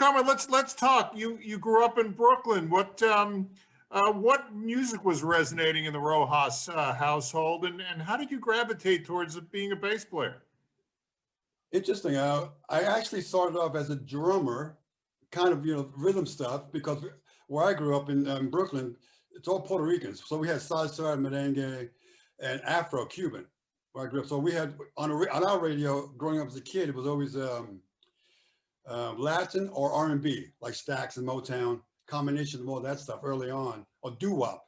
Carmine, let's talk. You grew up in Brooklyn. What music was resonating in the Rojas household, and how did you gravitate towards being a bass player? Interesting. I actually started off as a drummer, kind of, rhythm stuff, because where I grew up in Brooklyn, it's all Puerto Ricans. So we had salsa, merengue, and Afro-Cuban where I grew up. So we had on our radio growing up as a kid, it was always Latin or R&B, like Stax and Motown, combination of all that stuff early on, or doo-wop,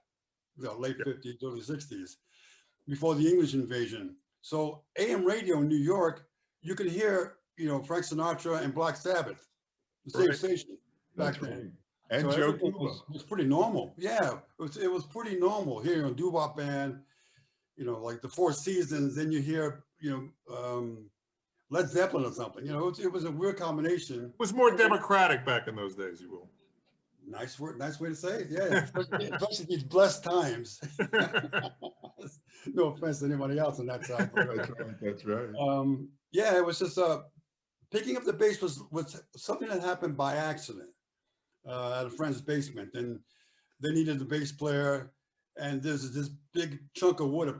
late 50s, early 60s, before the English invasion. So AM radio in New York, you could hear, Frank Sinatra and Black Sabbath, the same station back then. And so Joe was pretty normal. Yeah, it was pretty normal here on doo-wop band, like the Four Seasons. Then you hear, Led Zeppelin or something. It was a weird combination. It was more democratic back in those days, you will. Nice word, nice way to say it. Yeah, especially these blessed times. No offense to anybody else on that side. That's right. Yeah, it was just picking up the bass was something that happened by accident at a friend's basement, and they needed a bass player, and there's this big chunk of wood,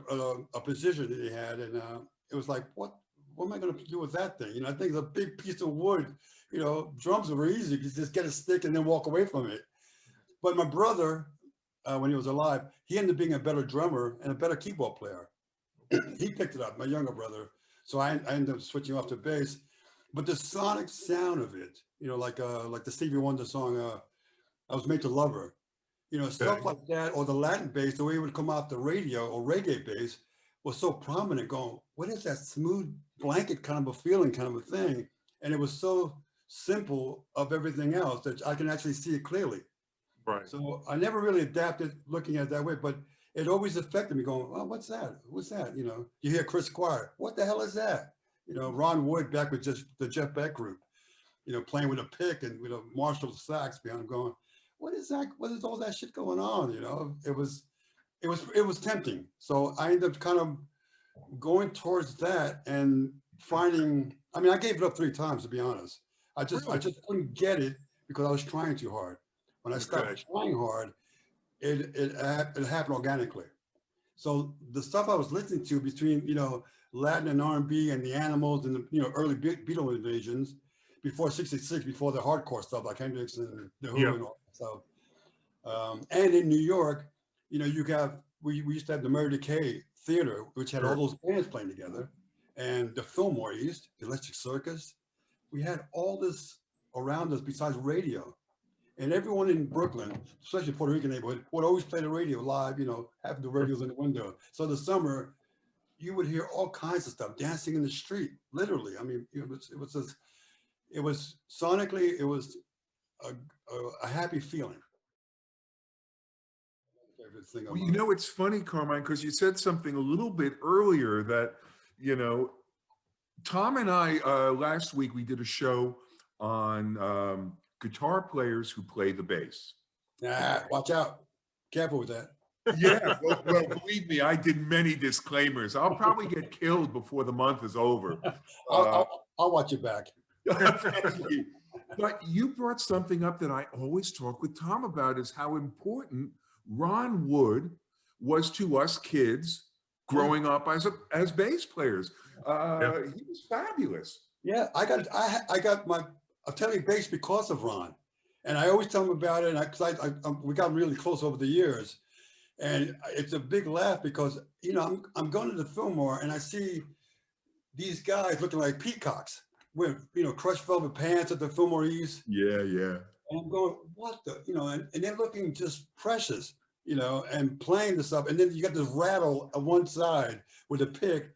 a precision that he had, and it was like, what am I going to do with that thing? I think it's a big piece of wood. Drums were easy. You just get a stick and then walk away from it. But my brother, when he was alive, he ended up being a better drummer and a better keyboard player. He picked it up, my younger brother. So I ended up switching off to bass. But the sonic sound of it, like the Stevie Wonder song, I Was Made to Love Her, stuff like that, or the Latin bass, the way it would come off the radio, or reggae bass, was so prominent, going, what is that smooth blanket kind of a feeling, kind of a thing? And it was so simple of everything else that I can actually see it clearly. Right. So I never really adapted looking at it that way, but it always affected me, going, oh, what's that? What's that? You hear Chris Squire, what the hell is that? Ron Wood back with just the Jeff Beck group, playing with a pick and with a Marshall sax behind him, going, what is that? What is all that shit going on? It was tempting. So I ended up kind of going towards that and finding, I gave it up 3 times, to be honest. I just couldn't get it because I was trying too hard. When I stopped trying hard, it happened organically. So the stuff I was listening to between, Latin and R&B and the Animals and the, early Beatle invasions before '66, before the hardcore stuff like Hendrix and the Who and all that stuff. And in New York, we used to have the Mary Decay Theater, which had all those bands playing together, and the Fillmore East, the Electric Circus. We had all this around us besides radio. And everyone in Brooklyn, especially Puerto Rican neighborhood, would always play the radio live, have the radios in the window. So the summer, you would hear all kinds of stuff, dancing in the street, literally. It was sonically, it was a happy feeling. Well, it's funny, Carmine, because you said something a little bit earlier that, Tom and I, last week, we did a show on guitar players who play the bass. Watch out. Careful with that. Yeah, well, believe me, I did many disclaimers. I'll probably get killed before the month is over. I'll watch your back. Thank you. But you brought something up that I always talk with Tom about, is how important Ron Wood was to us kids growing up as bass players. He was fabulous. Yeah, I got my Atelier bass because of Ron, and I always tell him about it. Because we got really close over the years, and it's a big laugh because I'm going to the Fillmore and I see these guys looking like peacocks with crushed velvet pants at the Fillmore East. Yeah. And I'm going, what the and they're looking just precious, and playing this stuff, and then you got this rattle on one side with a pick.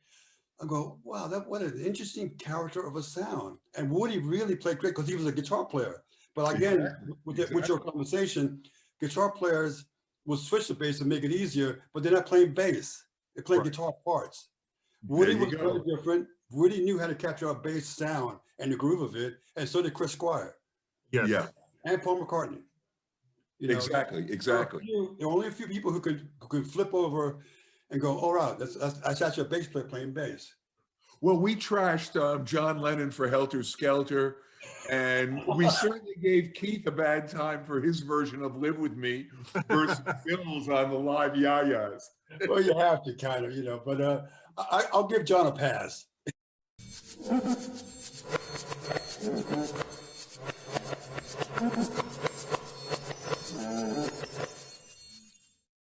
I go, wow, what an interesting character of a sound. And Woody really played great because he was a guitar player. But again, with your conversation, guitar players will switch to bass and make it easier, but they're not playing bass. They're playing guitar parts. Woody was very different. Woody knew how to capture a bass sound and the groove of it, and so did Chris Squire. Yes. Yeah. And Paul McCartney. Exactly. There are only a few people who could flip over and go, all right, that's actually a bass player playing bass. Well, we trashed John Lennon for Helter Skelter, and we certainly gave Keith a bad time for his version of Live With Me versus Phil's on the live yayas. Well, you have to kind of, but I'll give John a pass.